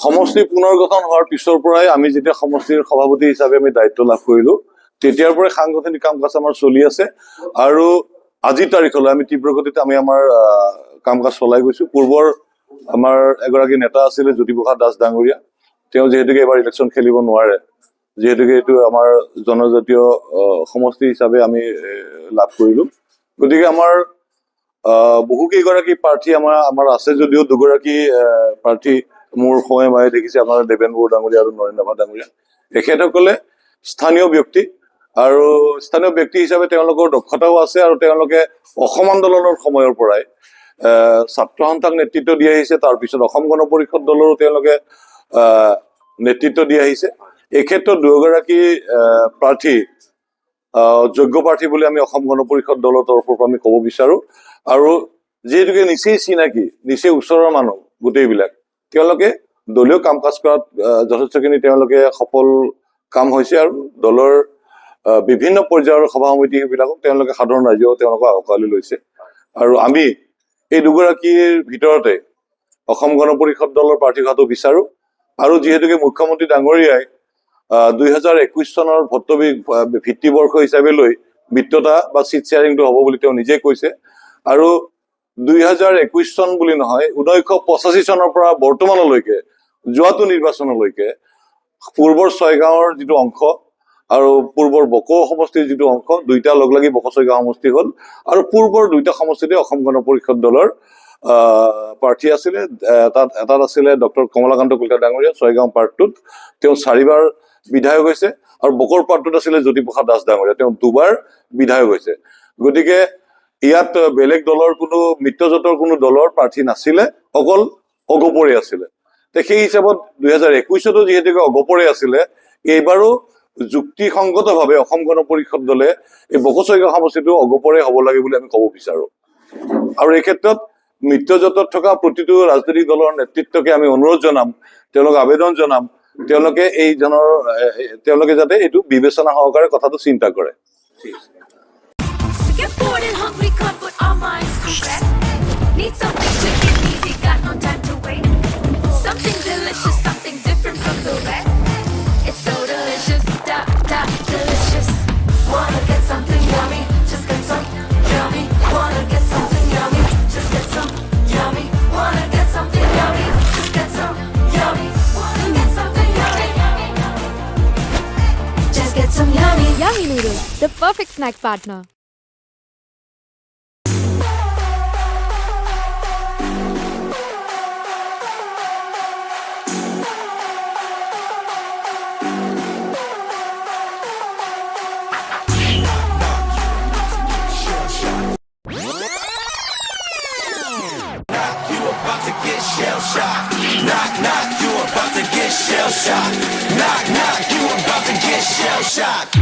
সমষ্টি পুনৰ্গঠন হোৱাৰ পিছৰ পৰাই আমি যেতিয়া সমষ্টিৰ সভাপতি হিচাপে আমি দায়িত্ব লাভ কৰিলো তেতিয়াৰ পৰাই সাংগঠনিক কাম কাজ আমাৰ চলি আছে আৰু আজিৰ তাৰিখলৈ আমি তীব্ৰ গতিতে আমি আমাৰ কাম কাজ চলাই গৈছো পূৰ্বৰ আমাৰ এগৰাকী নেতা আছিলে জ্যোতিপ্ৰসাদ দাস ডাঙৰীয়া তেওঁ যেহেতুকে এবাৰ ইলেকশ্যন খেলিব নোৱাৰে যেহেতুকে এইটো আমাৰ জনজাতীয় সমষ্টি হিচাপে আমি লাভ কৰিলো গতিকে আমাৰ বহু কেইগৰাকী প্ৰাৰ্থী আমাৰ আছে যদিও দুগৰাকী প্ৰাৰ্থী মোৰ সময় মায়ে দেখিছে আমাৰ দেবেন বড়ো ডাঙৰীয়া আৰু নৰেন্দ্ৰ নাথ ডাঙৰীয়া এখেতসকলে স্থানীয় ব্যক্তি আৰু স্থানীয় ব্যক্তি হিচাপে তেওঁলোকৰ দক্ষতাও আছে আৰু তেওঁলোকে অসম আন্দোলনৰ সময়ৰ পৰাই ছাত্ৰ সন্থাক নেতৃত্ব দি আহিছে তাৰপিছত অসম গণ পৰিষদ দলৰো তেওঁলোকে নেতৃত্ব দি আহিছে এই ক্ষেত্ৰত দুগৰাকী প্ৰাৰ্থী যোগ্য প্ৰাৰ্থী বুলি আমি অসম গণ পৰিষদ দলৰ তৰফৰ পৰা আমি ক'ব বিচাৰো আৰু যিহেতুকে নিচেই চিনাকি নিচেই ওচৰৰ মানুহ গোটেইবিলাক তেওঁলোকে দলীয় কাম কাজ কৰাত যথেষ্টখিনি তেওঁলোকে সফল কাম হৈছে আৰু দলৰ বিভিন্ন পৰ্যায়ৰ সভা সমিতিবিলাকক তেওঁলোকে সাধাৰণ ৰাইজেও তেওঁলোকক আঁকোৱালি লৈছে আৰু আমি এই দুগৰাকীৰ ভিতৰতে অসম গণ পৰিষদ দলৰ প্ৰাৰ্থী হোৱাটো বিচাৰো আৰু যিহেতুকে মুখ্যমন্ত্ৰী ডাঙৰীয়াই 2021 চনৰ ভৰ্তবী ভিত্তিবৰ্ষ হিচাপে লৈ মিত্ৰতা বা চিট শ্বেয়াৰিংটো হ'ব বুলি তেওঁ নিজে কৈছে আৰু 2021 চন বুলি নহয় 1985 চনৰ পৰা বৰ্তমানলৈকে যোৱাটো নিৰ্বাচনলৈকে পূৰ্বৰ ছয়গাঁৱৰ যিটো অংশ আৰু পূৰ্বৰ বকো সমষ্টিৰ যিটো অংশ দুইটা লগ লাগি বকো ছয়গাঁও সমষ্টি হ'ল আৰু পূৰ্বৰ দুইটা সমষ্টিতে অসম গণ পৰিষদ দলৰ প্ৰাৰ্থী আছিলে এটাত আছিলে ডক্টৰ কমলাকান্ত কলিতা ডাঙৰীয়া ছয়গাঁও পাৰ্টটোত তেওঁ 4বাৰ বিধায়ক হৈছে আৰু বকৰ পাৰ্টটোত আছিলে জ্যোতিপ্ৰসাদ দাস ডাঙৰীয়া তেওঁ 2বাৰ বিধায়ক হৈছে গতিকে ইয়াত বেলেগ দলৰ কোনো মিত্ৰজোঁটৰ কোনো দলৰ প্ৰাৰ্থী নাছিলে অকল অগপৰে আছিলে সেই হিচাপত 2021তো যিহেতুকে অগপৰে আছিলে এইবাৰো যুক্তিসংগতভাৱে অসম গণ পৰিষদ দলে এই বকো ছয়গাঁও সমষ্টিটো অগপৰে হ'ব লাগে বুলি আমি ক'ব বিচাৰো আৰু এই ক্ষেত্ৰত মিত্ৰজোঁটত থকা প্ৰতিটো ৰাজনৈতিক দলৰ নেতৃত্বকে আমি অনুৰোধ জনাম তেওঁলোক আবেদন জনাম তেওঁলোকে যাতে এইটো বিবেচনা সহকাৰে কথাটো চিন্তা কৰে Get bored and hungry, come put our minds to rest. Need something quick and easy, got no time to wait. Something delicious, something different from the rest. It's so delicious, delicious. Wanna get something yummy, just get some yummy. Wanna get something yummy, just get some yummy. Wanna get something yummy, just get some yummy. Wanna get something yummy. Just get some yummy. Yummy Noodles, the perfect snack partner. Knock, knock, you about to get shell shocked. Knock, knock, you about to get shell shocked.